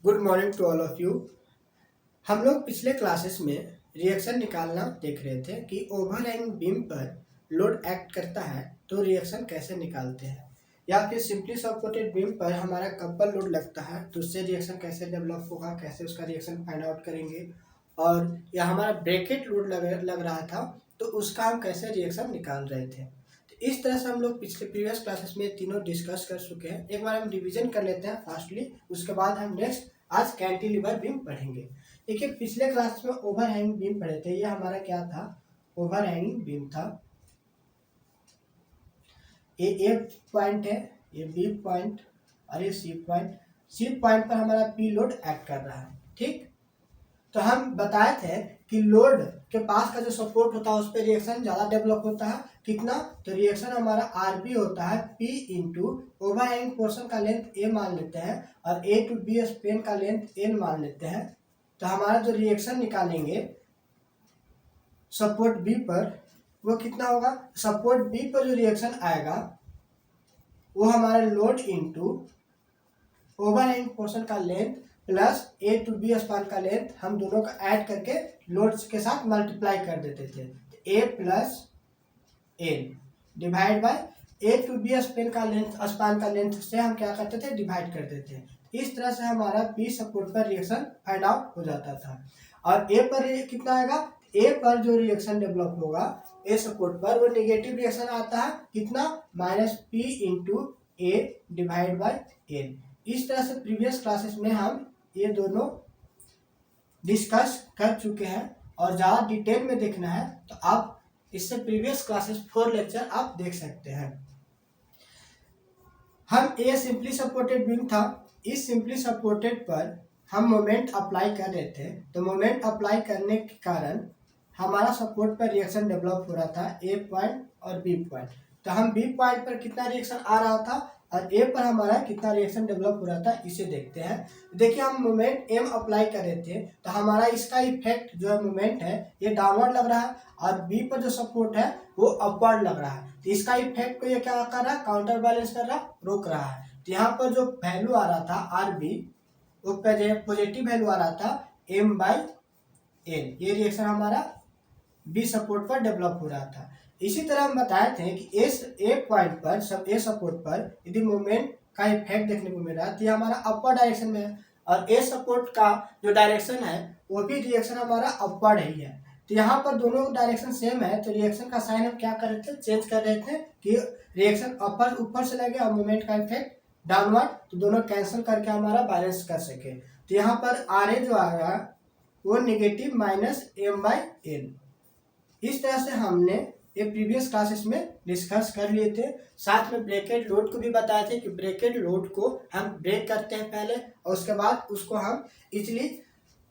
Good morning to all of you. हम लोग पिछले क्लासेस में रिएक्शन निकालना देख रहे थे कि ओवरहैंग बीम पर लोड एक्ट करता है तो रिएक्शन कैसे निकालते हैं, या फिर सिंपली सपोर्टेड बीम पर हमारा कपल लोड लगता है तो उससे रिएक्शन कैसे डेवलप होगा, कैसे उसका रिएक्शन फाइंड आउट करेंगे। और या हमारा ब्रैकेट लोड लग रहा था तो उसका हम कैसे रिएक्शन निकाल रहे थे। तो इस तरह से हम लोग पिछले प्रीवियस क्लासेस में तीनों डिस्कस कर चुके हैं। एक बार हम रिवीजन कर लेते हैं फास्टली, उसके बाद हम नेक्स्ट आज कैंटिलीवर बीम पढ़ेंगे। देखिए पिछले क्लास में ओवरहैंग बीम पढ़े थे। ये हमारा क्या था, ओवरहैंगिंग बीम था। ये ए पॉइंट है, ये बी पॉइंट और ये सी पॉइंट। सी पॉइंट पर हमारा पी लोड एक्ट कर रहा है। ठीक, तो हम बताए थे कि लोड के पास का जो सपोर्ट होता है उस पर रिएक्शन ज़्यादा डेवलप होता है। कितना, तो रिएक्शन हमारा आर बी होता है पी इंटू ओवरहैंग पोर्शन का लेंथ ए मान लेते हैं और ए टू बी स्पेन का लेंथ एन मान लेते हैं। तो हमारा जो रिएक्शन निकालेंगे सपोर्ट बी पर वो कितना होगा, सपोर्ट बी पर जो रिएक्शन आएगा वो हमारा लोड इंटू ओवरहैंग पोर्शन का length plus A to B span का लेंथ, हम दोनों का ऐड करके लोड्स के साथ मल्टीप्लाई कर देते थे। A plus n divide by a to b span का लेंथ, स्पान का लेंथ से हम क्या करते थे, डिवाइड करते थे। इस तरह से हमारा बी सपोर्ट पर रिएक्शन फाइंड आउट हो जाता था। और ए पर कितना आएगा, ए पर जो रिएक्शन डेवलप होगा ए सपोर्ट पर वो नेगेटिव रिएक्शन आता है, कितना, minus P into A divide by N. इस तरह से प्रीवियस क्लासेस में हम ये दोनों डिस्कस कर चुके हैं। और ज़्यादा डिटेल में देखना है तो आप इससे प्रीवियस क्लासेस 4 लेक्चर आप देख सकते हैं। हम ये सिंपली सपोर्टेड बीम था, इस सिंपली सपोर्टेड पर हम मोमेंट अप्लाई कर रहे थे। तो मोमेंट अप्लाई करने के कारण हमारा सपोर्ट पर रिएक्शन डेवलप हो रहा था ए पॉइंट और बी पॉइंट। तो हम बी पॉइंट पर कितना रिएक्शन आ रहा था और ए पर हमारा कितना रिएक्शन डेवलप हो रहा था, इसे देखते हैं। देखिए हम मोमेंट एम अप्लाई कर रहे थे तो हमारा इसका इफेक्ट जो है मोमेंट है ये डाउनवर्ड लग रहा है और बी पर जो सपोर्ट है वो अपवर्ड लग रहा है। तो इसका इफेक्ट को ये क्या कर रहा है, काउंटर बैलेंस कर रहा है, रोक रहा है। तो यहाँ पर जो वैल्यू आ रहा था आर बी वो पॉजिटिव वैल्यू आ रहा था एम बाई एन, ये रिएक्शन हमारा बी सपोर्ट पर डेवलप हो रहा था। इसी तरह हम बताए थे कि ए पॉइंट पर सब ए सपोर्ट पर यदि मोमेंट का इफेक्ट देखने को मिल रहा है तो ये हमारा अपर डायरेक्शन में है और ए सपोर्ट का जो डायरेक्शन है वो भी रिएक्शन हमारा अपवर्ड ही है। तो यहाँ पर दोनों डायरेक्शन सेम है तो रिएक्शन का साइन हम क्या कर रहे थे, चेंज कर रहे थे कि रिएक्शन अपर ऊपर से लगे और मोमेंट का इफेक्ट डाउनवर्ड, तो दोनों कैंसिल करके हमारा बैलेंस कर सके। तो यहाँ पर आर ए जो आएगा वो negative minus M by N. इस तरह से हमने ये प्रीवियस क्लासेस में डिस्कस कर लिए थे। साथ में ब्रैकेट लोड को भी बताए थे कि ब्रैकेट लोड को हम ब्रेक करते हैं पहले और उसके बाद उसको हम इजीली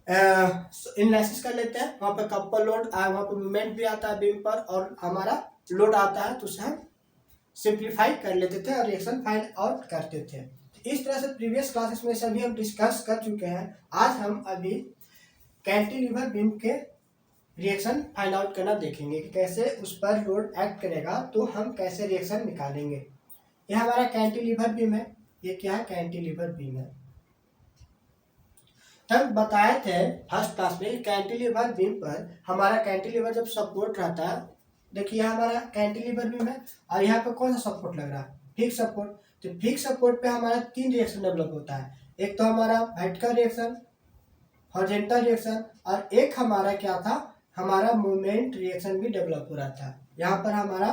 एनालिसिस कर लेते हैं। वहाँ पर कपल लोड वहाँ पर मूवमेंट भी आता है बीम पर और हमारा लोड आता है तो उसे हम सिंप्लीफाई कर लेते थे और रिएक्शन फाइंड आउट करते थे। इस तरह से प्रीवियस क्लासेस में सभी हम डिस्कस कर चुके हैं। आज हम अभी कैंटिलीवर बीम के रिएक्शन फाइंड आउट करना देखेंगे कि कैसे उस पर लोड एक्ट करेगा तो हम कैसे रिएक्शन निकालेंगे। यह हमारा कैंटिलीवर बीम है। ये क्या है, कैंटिलीवर बीम है। तब बताए थे फर्स्ट क्लास में कैंटिलीवर बीम पर हमारा कैंटिलीवर जब सपोर्ट रहता है, देखिए हमारा कैंटिलीवर बीम है और यहाँ पर कौन सा सपोर्ट लग रहा है, फिक्स सपोर्ट। तो फिक्स सपोर्ट पे हमारा 3 रिएक्शन डेवलप होता है। एक तो हमारा वर्टिकल रिएक्शन, हॉरिजॉन्टल रिएक्शन और एक हमारा क्या था, हमारा मोमेंट रिएक्शन भी डेवलप हो रहा था। यहाँ पर हमारा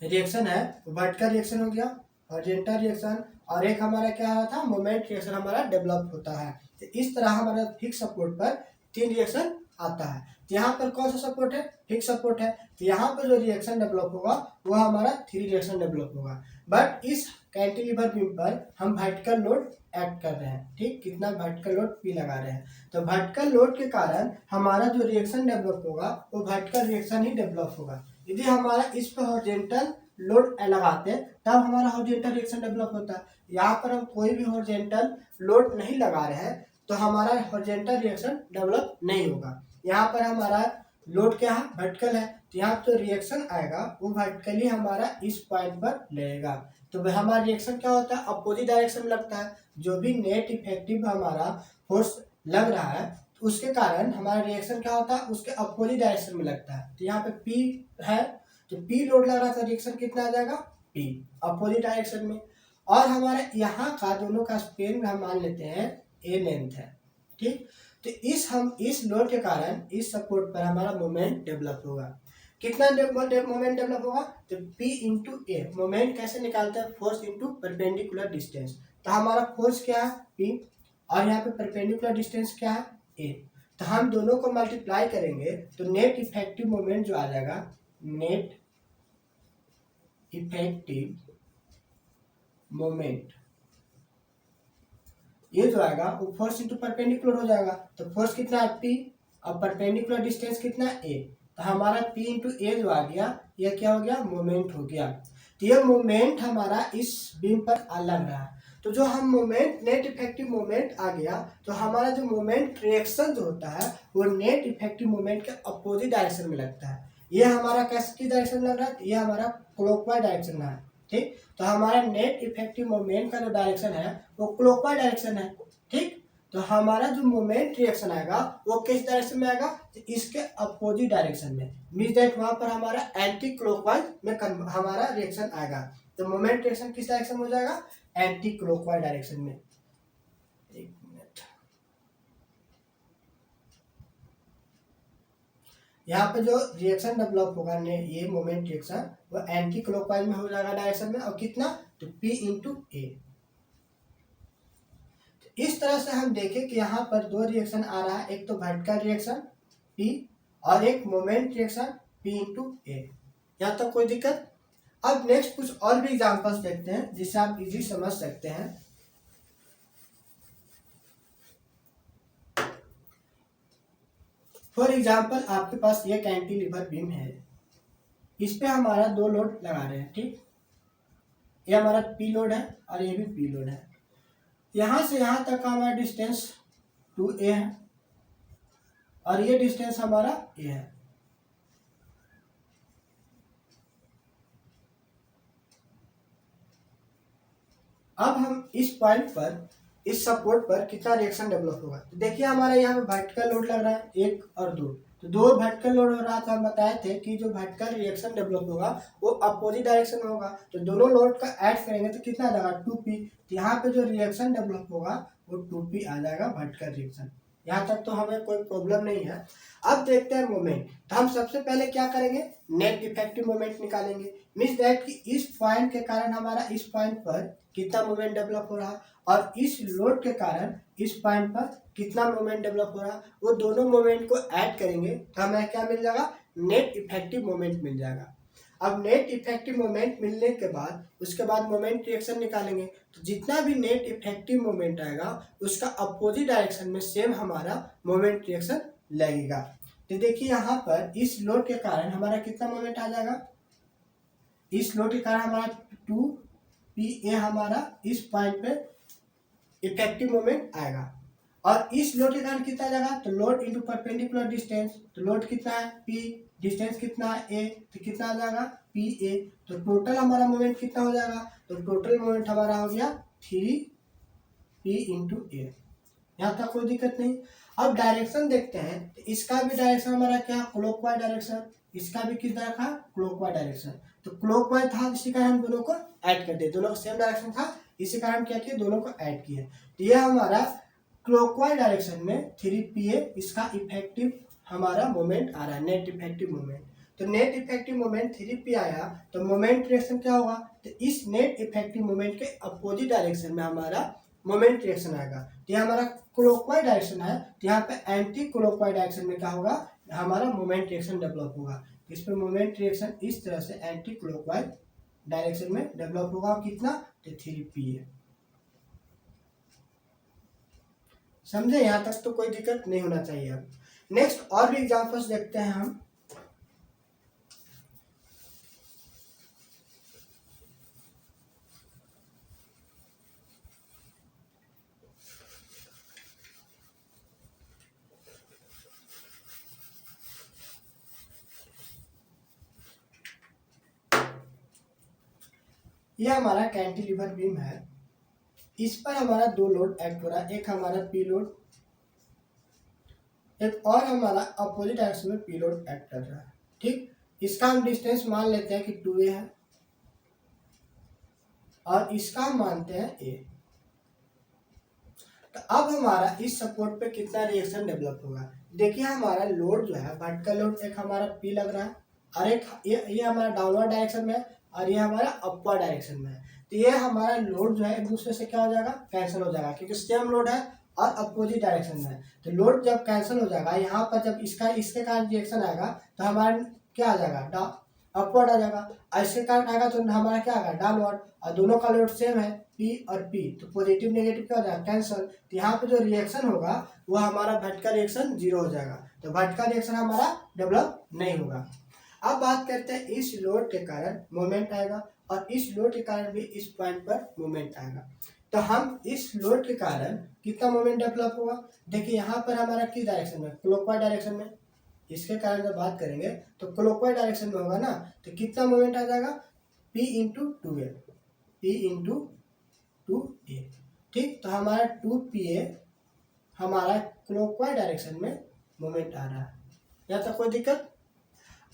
रिएक्शन है वर्टिकल रिएक्शन हो गया, हॉरिजॉन्टल रिएक्शन और एक हमारा क्या आ रहा था, मोमेंट रिएक्शन हमारा डेवलप होता है। तो इस तरह हमारा फिक्स सपोर्ट पर 3 रिएक्शन आता है। तो यहाँ पर कौन सा सपोर्ट है, फिक्स सपोर्ट है। तो यहाँ पर जो रिएक्शन डेवलप होगा वो हमारा 3 रिएक्शन डेवलप होगा। बट इस कैंटिलीवर बीम पर हम वर्टिकल लोड एक्ट कर रहे हैं। ठीक, कितना वर्टिकल लोड पी लगा रहे हैं। तो वर्टिकल लोड के कारण हमारा जो रिएक्शन डेवलप होगा वो वर्टिकल रिएक्शन ही डेवलप होगा। यदि हमारा इस पर हॉरिजॉन्टल लोड लगाते हैं तब हमारा हॉरिजॉन्टल रिएक्शन डेवलप होता है। यहाँ पर हम कोई भी हॉरिजॉन्टल लोड नहीं लगा रहे हैं तो हमारा हॉरिजॉन्टल रिएक्शन डेवलप नहीं होगा। यहाँ पर हमारा लोड क्या है, वर्टिकल है, तो यहाँ तो रिएक्शन आएगा वो वर्टिकली हमारा इस पॉइंट पर लगेगा। तो वह हमारा रिएक्शन क्या होता है, अपोजिट डायरेक्शन में लगता है। जो भी नेट इफेक्टिव हमारा फोर्स लग रहा है तो उसके कारण हमारा रिएक्शन क्या होता है, उसके अपोजिट डायरेक्शन में लगता है। तो यहाँ पे पी है, तो पी लोड लग रहा था, रिएक्शन कितना आ जाएगा, पी अपोजिट डायरेक्शन में। और हमारे यहाँ का दोनों का स्पेन हम मान लेते हैं ए लेंथ है, ठीक। तो इस लोड के कारण इस सपोर्ट पर हमारा मोमेंट डेवलप होगा। कितना मोमेंट डेवलप होगा, तो P इंटू ए। मोमेंट कैसे निकालते हैं, फोर्स इंटू परपेंडिकुलर डिस्टेंस। तो हमारा फोर्स क्या है, P, और यहाँ पे परपेंडिकुलर डिस्टेंस क्या है, A। तो हम दोनों को मल्टीप्लाई करेंगे तो नेट इफेक्टिव मोमेंट जो आ जाएगा, नेट इफेक्टिव मोमेंट ये जो आएगा वो फोर्स इंटू परपेंडिकुलर हो जाएगा। तो फोर्स कितना है, P, और परपेंडिकुलर डिस्टेंस कितना है, A। तो हमारा P इंटू ए जो आ गया, यह क्या हो गया, मोमेंट हो गया। तो यह मोमेंट हमारा इस बीम पर लग रहा है। तो जो हम मोमेंट, नेट इफेक्टिव मोमेंट आ गया, तो हमारा जो मोमेंट रिएक्शन जो होता है वो नेट इफेक्टिव मोमेंट के अपोजिट डायरेक्शन में लगता है। ये हमारा कैसे डायरेक्शन लग रहा है, ये हमारा क्लॉकवाइज डायरेक्शन है, ठीक। तो हमारा नेट इफेक्टिव मोमेंट का जो डायरेक्शन है वो क्लॉकवाइज डायरेक्शन है, ठीक। तो हमारा जो मोमेंट रिएक्शन आएगा वो किस डायरेक्शन में आएगा, तो इसके अपोजिट डायरेक्शन में। मींस दैट वहां पर हमारा एंटी क्लॉकवाइज में हमारा रिएक्शन आएगा। तो मोमेंट रिएक्शन किस डायरेक्शन में हो जाएगा, एंटी क्लॉकवाइज डायरेक्शन में। एक मिनट, यहाँ पे जो रिएक्शन डेवलप होगा ने ये मोमेंट रिएक्शन वो एंटी क्लॉकवाइज में हो जाएगा डायरेक्शन में, और कितना, तो P इंटू ए। इस तरह से हम देखें कि यहाँ पर दो रिएक्शन आ रहा है, एक तो वर्टिकल रिएक्शन P और एक मोमेंट रिएक्शन P इंटू ए। यहाँ तक कोई दिक्कत। अब नेक्स्ट कुछ और भी एग्जांपल्स देखते हैं जिससे आप इजी समझ सकते हैं। फॉर एग्जाम्पल आपके पास ये कैंटिलीवर बीम है, इस पे हमारा दो लोड लगा रहे हैं, ठीक। ये हमारा P लोड है और ये भी P लोड है। यहाँ से यहाँ तक का हमारा डिस्टेंस 2a है और ये डिस्टेंस हमारा a है। अब हम इस पॉइंट पर, इस सपोर्ट पर कितना रिएक्शन डेवलप होगा। तो देखिए हमारा यहाँ पे वर्टिकल लोड लग रहा है 1 और 2, तो 2 वर्टिकल लोड हो रहा था। हम बताए थे कि जो वर्टिकल रिएक्शन डेवलप होगा वो अपोजिट डायरेक्शन में होगा। तो दोनों लोड का ऐड करेंगे तो कितना आ जाएगा, 2p। तो यहाँ पे जो रिएक्शन डेवलप होगा वो 2p आ जाएगा, वर्टिकल रिएक्शन। यहाँ तक तो हमें कोई प्रॉब्लम नहीं है। अब देखते हैं मोमेंट। तो हम सबसे पहले क्या करेंगे, नेट इफेक्टिव मोमेंट निकालेंगे। मीन्स दैट कि इस पॉइंट के कारण हमारा इस पॉइंट पर कितना मोमेंट डेवलप हो रहा और इस लोड के कारण इस पॉइंट पर कितना मोमेंट डेवलप हो रहा, वो दोनों मोमेंट को ऐड करेंगे तो हमें क्या मिल जाएगा, नेट इफेक्टिव मोमेंट मिल जाएगा। अब नेट इफेक्टिव मोमेंट मिलने के बाद उसके बाद मोमेंट रिएक्शन निकालेंगे। तो जितना भी नेट इफेक्टिव मोमेंट आएगा उसका अपोजिट डायरेक्शन में सेम हमारा मोमेंट रिएक्शन लगेगा। तो देखिए यहाँ पर इस लोड के कारण हमारा कितना मोमेंट आ जाएगा, इस लोड के कारण हमारा 2pa हमारा इस पॉइंट पे इफेक्टिव मोमेंट आएगा। और इस लोड के कारण कितना आ जाएगा, तो लोड इंटू परपेंडिकुलर डिस्टेंस। तो लोड कितना है P, डिस्टेंस कितना है a, तो कितना आ जाएगा PA। तो टोटल हमारा मोमेंट कितना हो जाएगा, तो टोटल मोमेंट हमारा हो गया 3p इंटू ए। यहाँ तक कोई दिक्कत नहीं। अब डायरेक्शन देखते हैं, तो इसका भी डायरेक्शन हमारा क्या, क्लॉकवाइज डायरेक्शन। इसका भी किस तरह का, क्लॉकवाइज डायरेक्शन। तो क्लॉकवाइज था, इसी कारण हम दोनों को ऐड कर दिए, दोनों सेम डायरेक्शन था, इसी कारण क्या किया, दोनों को ऐड किया। तो यह हमारा क्लॉकवाइज डायरेक्शन में 3pa इसका इफेक्टिव हमारा मोमेंट आ रहा है, नेट इफेक्टिव मोमेंट। तो नेट इफेक्टिव मोमेंट 3p आया, तो मोमेंट रिएक्शन क्या होगा, तो इस नेट इफेक्टिव मोमेंट के अपोजिट डायरेक्शन में हमारा मोमेंट रिएक्शन आएगा। तो यह हमारा क्लॉकवाइज डायरेक्शन है, तो यहाँ पे एंटी क्लॉकवाइज डायरेक्शन में क्या होगा, हमारा मोमेंट रिएक्शन डेवलप होगा। इस पे मोमेंट रिएक्शन इस तरह से एंटी क्लॉकवाइज डायरेक्शन में डेवलप होगा, कितना, तो 3pa। समझे, यहाँ तक तो कोई दिक्कत नहीं होना चाहिए। अब नेक्स्ट और भी एग्जांपल्स देखते हैं हम। ये हमारा कैंटिलीवर बीम है, इस पर हमारा दो लोड एक्ट हो रहा है, एक हमारा पी लोड, एक और हमारा अपोजिट डायरेक्शन में पी लोड एक्ट कर रहा है। ठीक, इसका हम डिस्टेंस मान लेते हैं कि 2a है और इसका हम मानते हैं a। तो अब हमारा इस सपोर्ट पे कितना रिएक्शन डेवलप होगा। देखिए हमारा लोड जो है वर्टिकल लोड एक हमारा P लग रहा है और एक ये हमारा डाउनवर्ड डायरेक्शन में है और ये हमारा अपवर्ड डायरेक्शन में है। तो ये हमारा लोड जो है एक दूसरे से क्या हो जाएगा, कैंसिल हो जाएगा, क्योंकि सेम लोड है और अपोजिट डायरेक्शन में है। तो लोड जब कैंसिल हो जाएगा, यहाँ पर जब इसके कारण रिएक्शन आएगा तो हमारा क्या आ जाएगा, अपवर्ड आ जाएगा, और इसके कारण आएगा तो हमारा क्या आएगा, डाउनवर्ड। और दोनों का लोड सेम है P और P, तो पॉजिटिव नेगेटिव क्या हो जाएगा, कैंसिल। तो यहाँ पे जो रिएक्शन होगा वो हमारा वर्टिकल रिएक्शन 0 हो जाएगा, तो वर्टिकल रिएक्शन हमारा डेवलप नहीं होगा। अब बात करते हैं इस लोड के कारण मोमेंट आएगा और इस लोड के कारण भी इस पॉइंट पर मोमेंट आएगा। तो हम इस लोड के कारण कितना मोमेंट डेवलप होगा, देखिए यहाँ पर हमारा किस डायरेक्शन में, क्लॉकवाइज डायरेक्शन में। इसके कारण जब बात करेंगे तो क्लॉकवाइज डायरेक्शन में होगा ना, तो कितना मोमेंट आ जाएगा, P into 2a, P into 2a। ठीक, तो हमारा 2pa हमारा क्लॉकवाइज डायरेक्शन में मोमेंट आ रहा है, यहाँ तक कोई दिक्कत।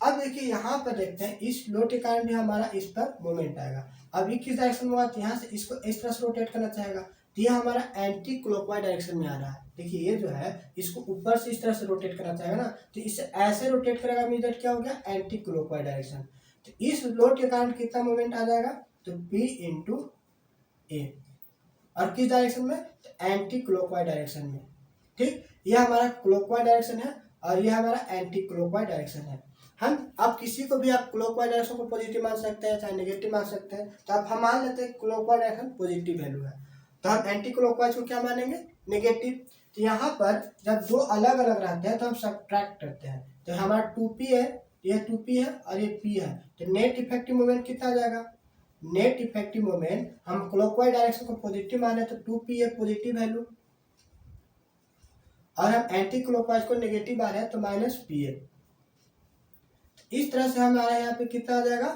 अब देखिए यहाँ पर देखते हैं इस लोड के कारण भी हमारा इस पर मोमेंट आएगा। अभी किस डायरेक्शन में होगा, तो यहाँ से इसको इस तरह से रोटेट करना चाहेगा, तो ये हमारा एंटी क्लॉकवाइज डायरेक्शन में आ रहा है। देखिए ये जो है इसको ऊपर से इस तरह से रोटेट करना चाहेगा ना, तो इसे ऐसे रोटेट करेगा, मीन क्या हो गया, एंटी क्लॉकवाइज डायरेक्शन। तो इस लोड के कारण कितना मोमेंट आ जाएगा, तो P इंटू ए, और किस डायरेक्शन में, तो एंटी क्लॉकवाइज डायरेक्शन में। ठीक, ये हमारा क्लॉकवाइज डायरेक्शन है और ये हमारा एंटी क्लॉकवाइज डायरेक्शन है। हम अब किसी को भी आप क्लॉकवाइज डायरेक्शन को पॉजिटिव मान सकते हैं चाहे नेगेटिव मान सकते हैं। तो आप हम मान लेते हैं क्लॉकवाइज डायरेक्शन पॉजिटिव वैल्यू है, तो हम एंटी क्लॉकवाइज को क्या मानेंगे, नेगेटिव। तो यहाँ पर जब दो अलग अलग रहते हैं तो हम सब्ट्रैक्ट करते हैं, तो हमारा 2p है, ये 2p है और ये p है, तो नेट इफेक्टिव मोमेंट कितना आ जाएगा, नेट इफेक्टिव मोमेंट हम क्लॉकवाइज डायरेक्शन को पॉजिटिव माने तो 2p है पॉजिटिव वैल्यू, और हम एंटी क्लॉकवाइज को नेगेटिव आ रहे हैं तो -pa। इस तरह से हमारा यहाँ पे कितना आ जाएगा,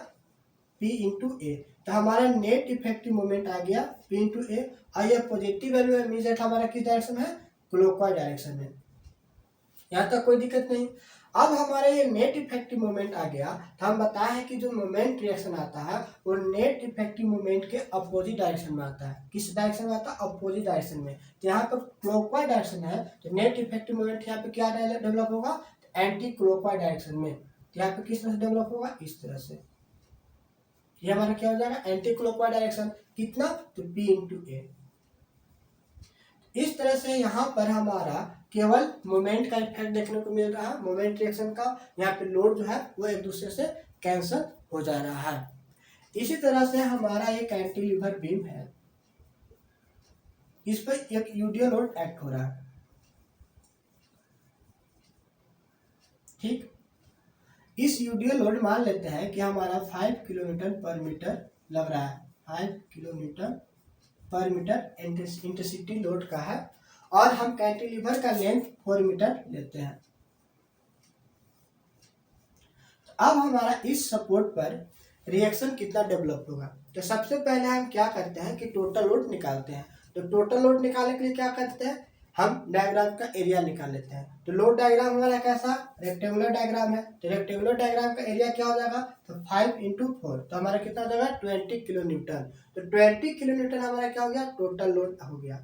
P इंटू ए। तो हमारा नेट इफेक्टिव मोमेंट आ गया P इंटू ए, और ये पॉजिटिव वैल्यू है, मीन हमारा किस डायरेक्शन में है, क्लॉकवाइज डायरेक्शन में। यहाँ तक कोई दिक्कत नहीं। अब हमारा ये नेट इफेक्टिव मोमेंट आ गया, तो हम बताए हैं कि जो मोमेंट रिएक्शन आता है वो नेट इफेक्टिव मोमेंट के अपोजिट डायरेक्शन में आता है। किस डायरेक्शन में आता है, अपोजिट डायरेक्शन में। तो यहाँ पर क्लॉकवाइज डायरेक्शन है तो नेट इफेक्टिव मोमेंट यहाँ पे क्या डेवलप होगा, एंटी क्लॉकवाइज डायरेक्शन में। तो यहाँ पे किस तरह से डेवलप होगा, इस तरह से। ये हमारा क्या हो जाएगा, एंटी क्लॉकवाइज डायरेक्शन, कितना, तो P इंटू ए। इस तरह से यहाँ पर हमारा केवल मोमेंट का इफेक्ट देखने को मिल रहा है, मोमेंट रिएक्शन का। यहाँ पे लोड जो है वो एक दूसरे से कैंसिल हो जा रहा है। इसी तरह से हमारा ये कैंटिलीवर बीम है, इस पर एक यूडियो लोड एक्ट हो रहा है। ठीक, इस यूडियो लोड मान लेते हैं कि हमारा 5 किलोमीटर पर मीटर लग रहा है, 5 किलोमीटर पर मीटर इंटेंसिटी लोड का है, और हम कैंटिलीवर का लेंथ 4 मीटर लेते हैं। तो अब हमारा इस सपोर्ट पर रिएक्शन कितना डेवलप होगा, तो सबसे पहले हम क्या करते हैं कि टोटल लोड निकालते हैं। तो टोटल लोड निकालने के लिए क्या करते हैं, हम डायग्राम का एरिया निकाल लेते हैं। तो लोड डायग्राम हमारा कैसा, रेक्टेंगुलर डायग्राम है, तो रेक्टेंगुलर डायग्राम का एरिया क्या हो जाएगा, तो 5 इंटू 4, तो हमारा कितना हो जाएगा, 20 किलो न्यूटन। तो 20 किलो न्यूटन हमारा क्या हो गया, टोटल लोड हो गया।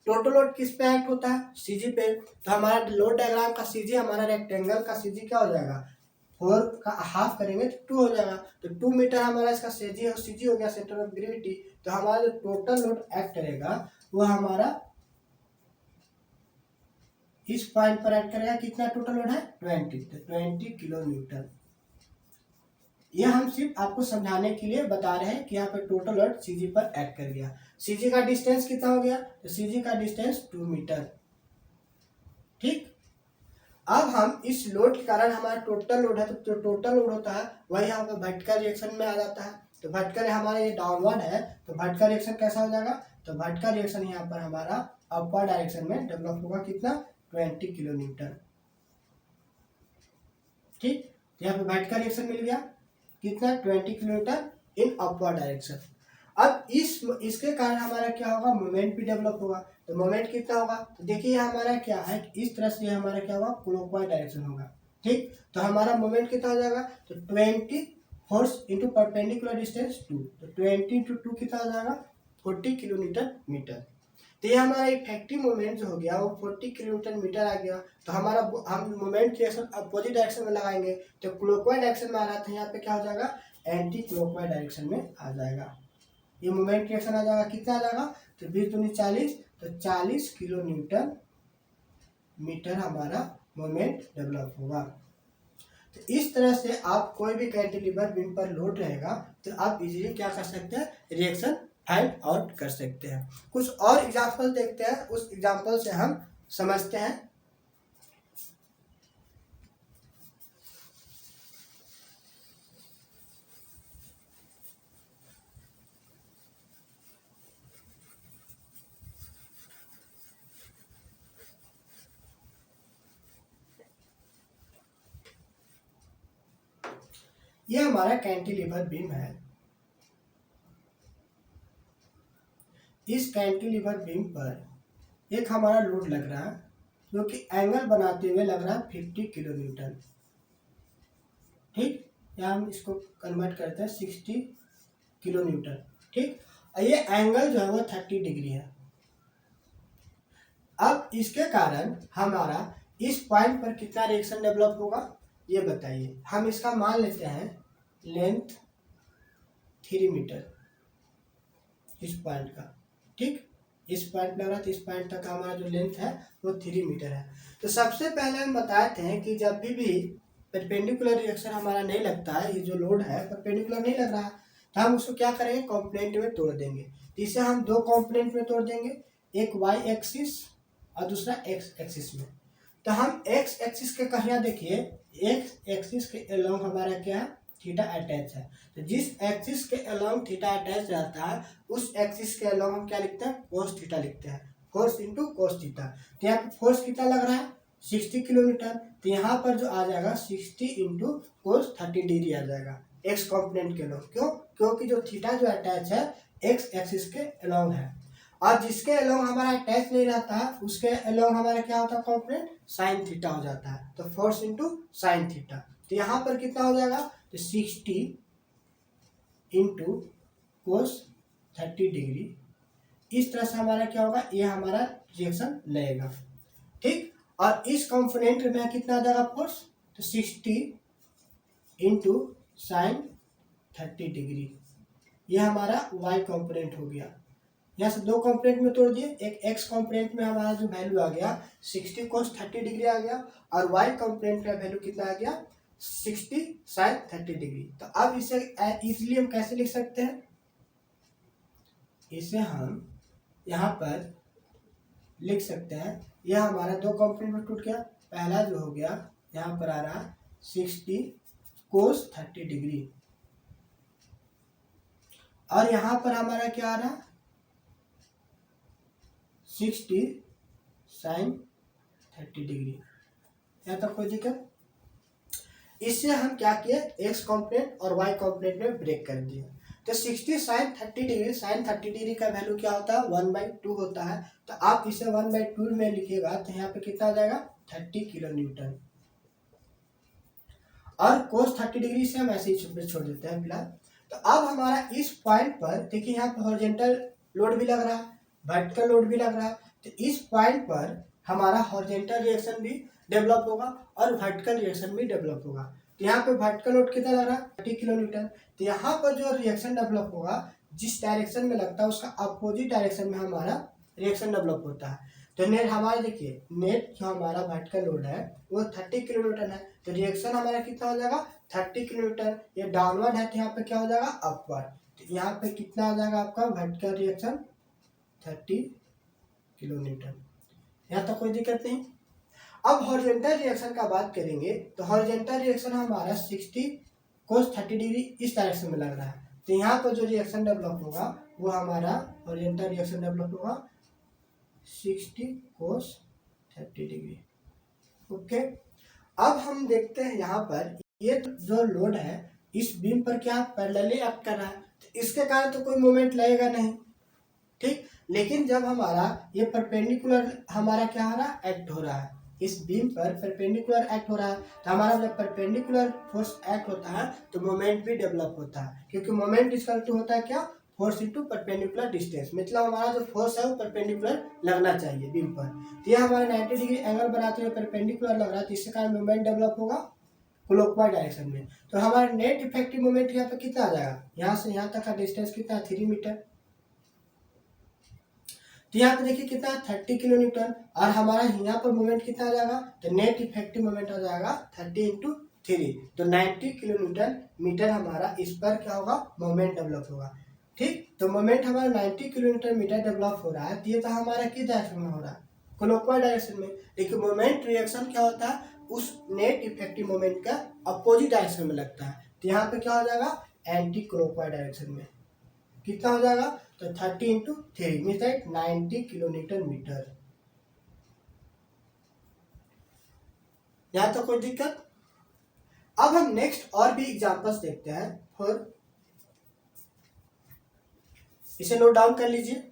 टोटल लोड किस पे एक्ट होता है, सीजी पे। तो हमारा लोड डायग्राम का सीजी, हमारा रेक्टेंगल का सीजी क्या हो जाएगा, 4 का हाफ करेंगे तो 2 हो जाएगा। तो 2 मीटर हमारा इसका सीजी हो गया, सेंटर ऑफ ग्रेविटी। तो हमारा जो टोटल लोड एक्ट करेगा वो हमारा इस पॉइंट पर एक्ट करेगा, कितना टोटल लोड है, 20, तो 20 किलो न्यूटन। ये हम सिर्फ आपको समझाने के लिए बता रहे हैं कि यहाँ पे टोटल लोड सीजी पर एक्ट कर गया। सीजी का डिस्टेंस कितना हो गया, तो सीजी का डिस्टेंस 2 मीटर। ठीक, अब हम इस लोड के कारण हमारा टोटल लोड है, तो टोटल लोड होता है वही यहाँ पे वर्टिकल रिएक्शन में आ जाता है। तो वर्टिकल हमारा ये डाउनवर्ड है, तो वर्टिकल रिएक्शन कैसा हो जाएगा, तो वर्टिकल रिएक्शन यहाँ पर हमारा अपवर्ड डायरेक्शन में डेवलप होगा, कितना, 20 किलो न्यूटन। ठीक, यहाँ पे वर्टिकल रिएक्शन मिल गया, कितना, 20 kilo Newton in upward direction. अब इसके कारण हमारा क्या होगा, मोमेंट भी डेवलप होगा। तो मोमेंट कितना होगा, तो देखिए हमारा क्या है, इस तरह से हमारा क्या होगा, क्लॉकवाइज डायरेक्शन होगा। ठीक, तो हमारा मोमेंट कितना हो जाएगा, तो 20 फोर्स इंटू परपेंडिकुलर डिस्टेंस 2, तो 20 इंटू 2 कितना हो जाएगा, 40 किलोमीटर मीटर। तो ये हमारा इफेक्टिव मोमेंट जो हो गया वो 40 किलोमीटर मीटर आ गया। तो हमारा हम मोमेंट डायरेक्शन अपोजिट डायरेक्शन में लगाएंगे, तो क्लॉकवाइज डायरेक्शन में आ रहा था, यहाँ पे क्या हो जाएगा, एंटी क्लॉकवाइज डायरेक्शन में आ जाएगा। ये मोमेंट डायरेक्शन आ जाएगा, कितना आ जाएगा, तो 20 दूनी 40, तो 40 किलो न्यूटन मीटर हमारा मोमेंट डेवलप होगा। तो इस तरह से आप कोई भी कैंटिलीवर बीम पर लोड रहेगा तो आप इजीली क्या कर सकते हैं, रिएक्शन फाइंड आउट कर सकते हैं। कुछ और एग्जांपल देखते हैं, उस एग्जांपल से हम समझते हैं। ये हमारा कैंटिलीवर बीम है। इस कैंटिलीवर बीम पर एक हमारा लोड लग रहा है जो कि एंगल बनाते हुए लग रहा है 50 किलो न्यूटन। ठीक, या हम इसको कन्वर्ट करते हैं 60 किलो न्यूटन। ठीक, और ये एंगल जो है वो 30 डिग्री है। अब इसके कारण हमारा इस पॉइंट पर कितना रिएक्शन डेवलप होगा ये बताइए। हम इसका मान लेते हैं लेंथ 3 मीटर इस पॉइंट का। ठीक, इस पॉइंट लग रहा था, इस पॉइंट तक हमारा जो लेंथ है वो 3 मीटर है। तो सबसे पहले हम बताते हैं कि जब भी परपेंडिकुलर रिएक्शन हमारा नहीं लगता है, ये जो लोड है परपेंडिकुलर नहीं लग रहा है, तो हम उसको क्या करेंगे, कॉम्पोनेंट में तोड़ देंगे। तो इसे हम दो कॉम्पोनेंट में तोड़ देंगे, एक वाई एक्सिस और दूसरा एक्स एक्सिस में। तो हम एक्स एक्सिस के कहिया देखिए, एक्स एक्सिस के अलोंग हमारा क्या है, थीटा अटैच है। तो जिस एक्सिस के अलोंग थीटा अटैच रहता है उस एक्सिस के अलोंग हम क्या लिखते हैं, कोस थीटा लिखते हैं, फोर्स इंटू कोस थीटा। तो यहाँ पे फोर्स कितना लग रहा है, 60 किलोमीटर। तो यहाँ पर जो आ जाएगा 60 इंटू कोस 30 डिग्री आ जाएगा एक्स कॉम्पोनेंट के अलोंग। क्यों, क्योंकि जो थीटा जो अटैच है एक्स एक्सिस के अलोंग है, और जिसके अलोंग हमारा अटैच नहीं रहता है उसके अलोंग हमारा क्या होता है, कॉम्पोनेंट साइन थीटा हो जाता है। तो फोर्स इंटू साइन थीटा। तो यहाँ पर कितना हो जाएगा, तो 60 इंटू कोस 30 डिग्री। इस तरह से हमारा क्या होगा, ये हमारा रिएक्शन लगेगा। ठीक, और इस कंपोनेंट में कितना आ जाएगा फोर्स, तो 60 इंटू साइन 30 डिग्री। ये हमारा वाई कंपोनेंट हो गया। यहाँ से दो कंपोनेंट में तोड़ दिए, एक एक्स कंपोनेंट में हमारा जो वैल्यू आ गया 60 कोस 30 डिग्री आ गया, और वाई कंपोनेंट का वैल्यू कितना आ गया, 60 साइन 30 डिग्री। तो अब इसे इजीली हम कैसे लिख सकते हैं, इसे हम यहाँ पर लिख सकते हैं, यह हमारा दो कंपोनेंट में टूट गया। पहला जो हो गया यहाँ पर आ रहा 60 कोस 30 डिग्री, और यहाँ पर हमारा क्या आ रहा 60 साइन 30 डिग्री। यहाँ तक कोई दिक्कत। इससे हम क्या किए, एक्स कॉम्पोनेंट और वाई कॉम्पोनेंट में ब्रेक कर दिए। तो 60 साइन 30 डिग्री, साइन 30 डिग्री का वैल्यू क्या होता है, 1/2 होता है। तो आप इसे 1/2 में लिखिएगा तो यहाँ पे कितना आ जाएगा, 30 किलो न्यूटन। और कोस 30 डिग्री से हम ऐसे ही छोड़ देते हैं फिलहाल। तो अब हमारा इस पॉइंट पर देखिए, यहाँ पे हॉरिजॉन्टल लोड भी लग रहा है, वर्टिकल लोड भी लग रहा है। तो इस पॉइंट पर हमारा हॉरिजॉन्टल रिएक्शन भी डेवलप होगा और वर्टिकल रिएक्शन भी डेवलप होगा। तो यहाँ पे वर्टिकल लोड कितना लग रहा है, 30 किलो न्यूटन। तो यहाँ पर जो रिएक्शन डेवलप होगा जिस डायरेक्शन में लगता है उसका अपोजिट डायरेक्शन में हमारा रिएक्शन डेवलप होता है। तो नेट हमारा देखिए, नेट जो हमारा वर्टिकल लोड है वो 30 किलो न्यूटन है। तो रिएक्शन हमारा कितना हो जाएगा, 30 किलो न्यूटन। ये डाउनवर्ड है तो यहाँ पे क्या हो जाएगा, अपवर्ड। तो यहाँ पे कितना आ जाएगा आपका वर्टिकल रिएक्शन, 30 किलो न्यूटन। यहाँ तक कोई दिक्कत नहीं। अब हॉरिजॉन्टल रिएक्शन का बात करेंगे तो हॉरिजॉन्टल रिएक्शन हमारा 60 कोस 30 डिग्री इस डायरेक्शन में लग रहा है। तो यहाँ पर जो रिएक्शन डेवलप होगा वो हमारा हॉरिजॉन्टल रिएक्शन डेवलप होगा 60 कोस 30 डिग्री। ओके, अब हम देखते हैं यहाँ पर ये जो लोड है इस बीम पर क्या पैरेलली एक्ट कर रहा है। तो इसके कारण तो कोई मोमेंट लगेगा नहीं, ठीक। लेकिन जब हमारा ये परपेंडिकुलर हमारा क्या हो रहा है, एक्ट हो रहा है, इस बीम पर परपेंडिकुलर एक्ट हो रहा है, तो हमारा जब परपेंडिकुलर फोर्स एक्ट होता है तो मोमेंट भी डेवलप होता है, क्योंकि मोमेंट इक्वल टू होता है क्या, फोर्स इंटू परपेंडिकुलर डिस्टेंस। मतलब हमारा जो फोर्स है वो परपेंडिकुलर लगना चाहिए बीम पर। तो यह हमारा 90 डिग्री एंगल बनाते हुए परपेंडिकुलर लग रहा है, तो इसके कारण मोमेंट डेवलप होगा क्लॉकवाइज डायरेक्शन में। तो हमारा नेट इफेक्टिव मोमेंट यहाँ पे कितना आ जाएगा, यहाँ से यहाँ तक का डिस्टेंस कितना है, 3 मीटर। तो यहाँ पे देखिए कितना 30 किलो न्यूटन, और हमारा यहाँ पर मोमेंट कितना आ जाएगा, तो नेट इफेक्टिव मोमेंट आ जाएगा 30 इंटू 3, तो 90 किलो न्यूटन मीटर हमारा इस पर क्या होगा, मोमेंट डेवलप होगा, ठीक। तो मोमेंट हमारा 90 किलो न्यूटन मीटर डेवलप हो रहा है, तो ये तो हमारा किस डायरेक्शन में हो रहा है, क्लॉकवाइज डायरेक्शन में। लेकिन मोमेंट रिएक्शन क्या होता है, उस नेट इफेक्टिव मोमेंट का अपोजिट डायरेक्शन में लगता है, तो यहाँ पे क्या हो जाएगा, एंटी क्लॉकवाइज डायरेक्शन में। कितना हो जाएगा, तो 30 into 3 means that 90 kilo newton metre. यहाँ तो कोई दिक्कत। अब हम नेक्स्ट और भी एग्जांपल्स देखते हैं, और इसे नोट डाउन कर लीजिए।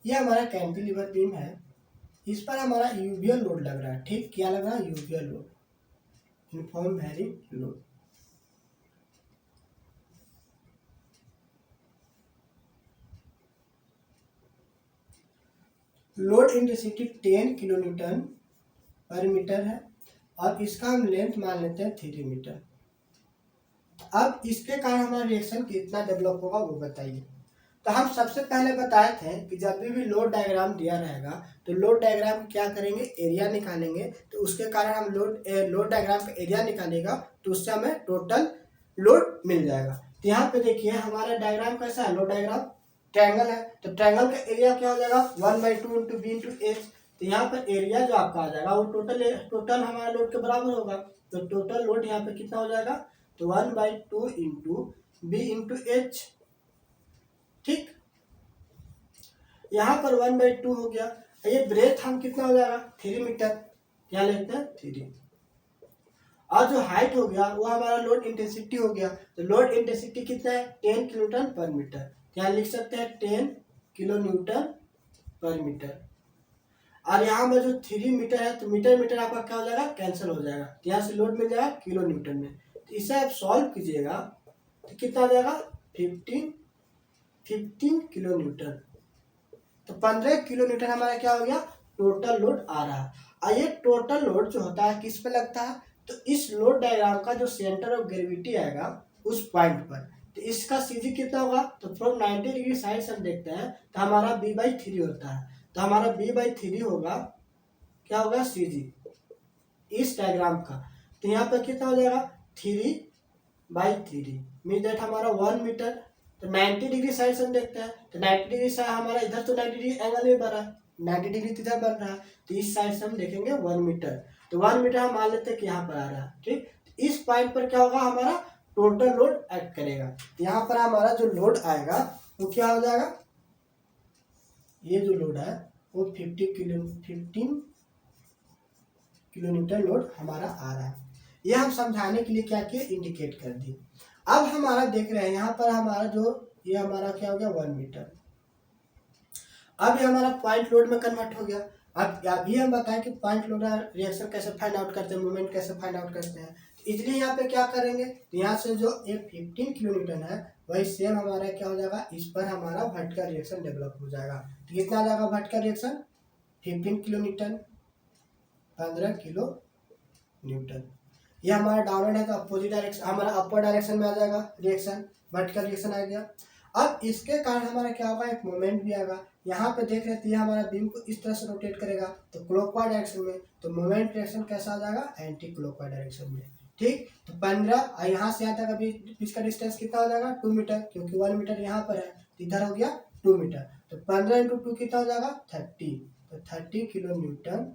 ये हमारा कैंटिलीवर बीम है, इस पर हमारा यूवियल लोड लग रहा है, ठीक। क्या लग रहा है, UVL load, uniform varying load. Load intensity 10 kilo newton per metre है, और इसका हम लेंथ मान लेते हैं 3 मीटर। अब इसके कारण हमारा रिएक्शन कितना डेवलप होगा वो बताइए। तो हम सबसे पहले बताए थे कि जब भी लोड डायग्राम दिया रहेगा तो लोड डायग्राम क्या करेंगे, एरिया निकालेंगे, तो उसके कारण हम लोड डायग्राम का एरिया निकालेगा, तो उससे हमें टोटल लोड मिल जाएगा। तो यहाँ पे देखिए हमारा डायग्राम कैसा है, लोड डायग्राम ट्रायंगल है, तो ट्रायंगल का एरिया क्या हो जाएगा, 1/2 इंटू बी इंटू एच। तो यहाँ पर एरिया जो आपका आ जाएगा वो टोटल हमारा लोड के बराबर होगा, तो टोटल लोड यहाँ पे कितना हो जाएगा, तो 1/2 इंटू बी इंटू एच, ठीक। यहाँ पर 1/2 हो गया। ये ब्रेथ हम कितना हो जाएगा, 3 मीटर, क्या लेते हैं 3। और जो हाइट हो गया वो हमारा लोड इंटेंसिटी हो गया, तो लोड इंटेंसिटी कितना है, 10 किलो न्यूटन पर मीटर, यहाँ लिख सकते हैं 10 किलो न्यूटन पर मीटर। और यहाँ में जो 3 मीटर है, तो मीटर मीटर आपका क्या हो जाएगा, कैंसिल हो जाएगा, तो यहाँ से लोड मिल जाएगा किलो न्यूटन में। तो इसे आप सॉल्व कीजिएगा तो कितना आ जाएगा, 15 किलो न्यूटन। तो 15 किलो न्यूटन हमारा क्या हो गया, टोटल लोड आ रहा है। और ये टोटल लोड जो होता है किस पे लगता है, तो इस लोड डायग्राम का जो सेंटर ऑफ ग्रेविटी आएगा उस पॉइंट पर, तो इसका सीजी कितना होगा, तो फ्रॉम 90 डिग्री साइड से हम देखते हैं तो हमारा b/3 होता है, तो हमारा b/3 होगा, क्या होगा, सीजी इस डायग्राम का। तो यहाँ पर कितना हो जाएगा, 3/3 मीन दैट हमारा 1 मीटर। तो 90 डिग्री साइड से हम देखते हैं, तो 90 डिग्री साइड हमारा इधर तो 90 डिग्री एंगल में बन रहा है, 90 डिग्री इधर बन रहा है, तो इस साइड से हम देखेंगे 1 मीटर। तो 1 मीटर हम मान लेते हैं कि यहाँ पर आ रहा है, ठीक। तो इस पॉइंट पर क्या होगा, हमारा टोटल लोड एक्ट करेगा। तो यहाँ पर हमारा जो लोड आएगा वो क्या हो जाएगा, ये जो लोड है वो 15 किलो न्यूटन लोड हमारा आ रहा है। ये हम समझाने के लिए क्या किए, इंडिकेट कर दिए। अब हमारा देख रहे हैं यहाँ पर हमारा जो ये हमारा क्या हो गया, 1 मीटर। अब ये हमारा पॉइंट लोड में कन्वर्ट हो गया। अब अभी हम बताएं कि पॉइंट लोड रिएक्शन कैसे फाइंड आउट करते हैं, मूवमेंट कैसे फाइंड आउट करते हैं। तो इसलिए यहाँ पे क्या करेंगे, तो यहाँ से जो एक 15 किलो न्यूटन है वही सेम हमारा क्या हो जाएगा, इस पर हमारा वर्टिकल रिएक्शन डेवलप हो जाएगा। तो कितना आ जाएगा vertical reaction, 15 kilo Newton, 15 kilo Newton. ये हमारा डाउनवर्ड है तो अपोजिट डायरेक्शन, हमारा अपर डायरेक्शन में आ जाएगा रिएक्शन, वर्टिकल रिएक्शन आ गया। अब इसके कारण हमारा क्या होगा, एक मोमेंट भी आएगा। यहाँ पे देख रहे थे हमारा बीम को इस तरह से रोटेट करेगा तो क्लॉकवाइज डायरेक्शन में, तो मोमेंट डायरेक्शन कैसा आ जाएगा, एंटी क्लॉकवाइज डायरेक्शन में, ठीक। तो 15 यहाँ से यहाँ तक अभी इसका डिस्टेंस कितना हो जाएगा, 2 मीटर, क्योंकि 1 मीटर यहाँ पर है, तो इधर हो गया 2 मीटर। तो 15 इंटू 2 कितना हो जाएगा, 30। तो 30 किलो न्यूटन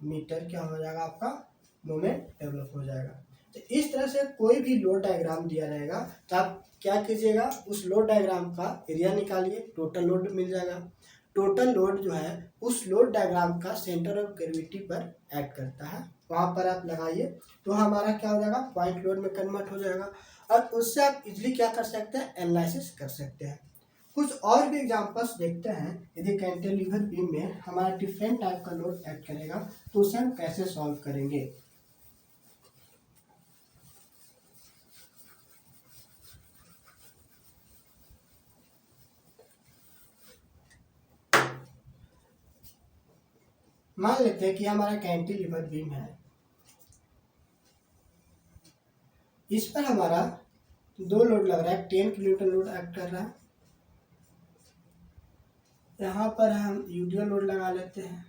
मीटर क्या हो जाएगा आपका, मोमेंट डेवलप हो जाएगा। तो इस तरह से कोई भी लोड डायग्राम दिया रहेगा तो आप क्या कीजिएगा, उस लोड डायग्राम का एरिया निकालिए, टोटल लोड मिल जाएगा। टोटल लोड जो है उस लोड डायग्राम का सेंटर ऑफ ग्रेविटी पर एक्ट करता है, वहाँ पर आप लगाइए तो हमारा क्या हो जाएगा, पॉइंट लोड में कन्वर्ट हो जाएगा। और उससे आप इजीली क्या कर सकते हैं, एनालिसिस कर सकते हैं। कुछ और भी एग्जांपल्स देखते हैं। यदि कैंटिलीवर बीम में हमारा डिफरेंट टाइप का लोड एक्ट करेगा तो उसे हम कैसे सॉल्व करेंगे। मान लेते हैं कि हमारा कैंटिलीवर बीम है, इस पर हमारा दो लोड लग रहा है, 10 किलोन्यूटन लोड एक्ट कर रहा है। यहाँ पर हम यूडियो लोड लगा लेते हैं,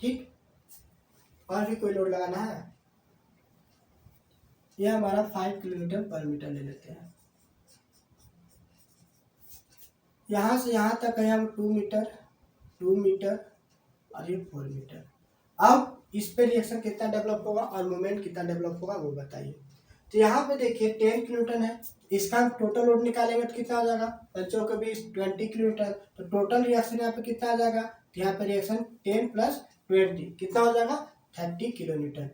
ठीक। और भी कोई लोड लगाना है, यह हमारा 5 किलोमीटर पर मीटर ले लेते हैं। यहाँ से यहाँ तक है हम 2 मीटर, 2 मीटर और ये 4 मीटर। अब इस पे रिएक्शन कितना डेवलप होगा और मोमेंट कितना डेवलप होगा वो बताइए। तो यहाँ पे देखिए 10 किलोमीटर है, इसका हम टोटल लोड निकालेंगे तो कितना आ जाएगा, बच्चों के बीच 20 किलोमीटर, तो टोटल रिएक्शन यहाँ पे कितना आ जाएगा, तो यहाँ पे रिएक्शन 10 प्लस 20 कितना हो जाएगा, 30 किलोमीटर।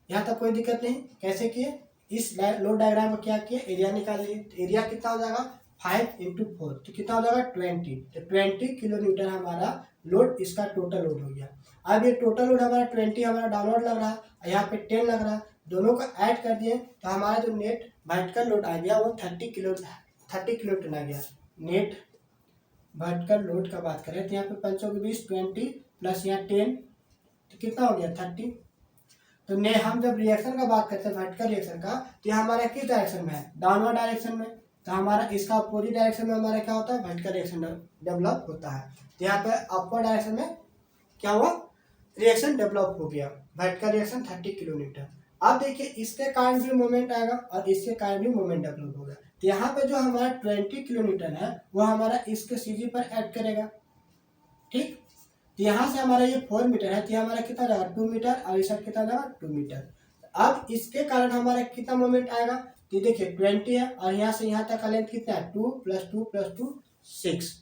यहाँ तक कोई दिक्कत नहीं। कैसे किए, इस लोड डायग्राम को क्या किए, एरिया निकालिए। तो एरिया कितना हो जाएगा, 5 × 4 तो कितना हो जाएगा 20। तो 20 किलोमीटर हमारा लोड, इसका टोटल लोड हो गया। अब ये टोटल लोड हमारा 20 हमारा डाउनलोड लग रहा है, यहाँ पे 10 लग रहा है, दोनों का ऐड कर दिए तो हमारा जो नेट वर्टिकल लोड आ गया वो 30 किलोमीटर आ गया। नेट वर्टिकल लोड का बात करें तो यहाँ पे पंचों के बीच 20 प्लस यहाँ 10 तो कितना हो गया 30। तो ने हम जब रिएक्शन का बात करते हैं वर्टिकल रिएक्शन का, तो ये हमारा किस डायरेक्शन में है, डाउनवर्ड डायरेक्शन में। तो हमारा इसका अपोजिट डायरेक्शन में हमारा क्या होता है, वर्टिकल रिएक्शन डेवलप होता है। तो यहाँ पे अपवर्ड डायरेक्शन में क्या हुआ, रिएक्शन डेवलप हो गया, वर्टिकल रिएक्शन 30 किलोमीटर। अब देखिए इसके कारण भी मोमेंट आएगा और इसके कारण भी मोमेंट डेवलप होगा। तो यहाँ पे जो हमारा 20 किलोमीटर है वो हमारा इसके सीजी पर एक्ट करेगा, ठीक। तो यहाँ से हमारा ये 4 मीटर है, तो हमारा कितना जाएगा 2 मीटर और इस साइड कितना जाएगा 2 मीटर। अब इसके कारण हमारा कितना मोमेंट आएगा, तो देखिए 20 है और यहाँ से यहाँ तक का लेंथ कितना है 2 + 2 + 2 6।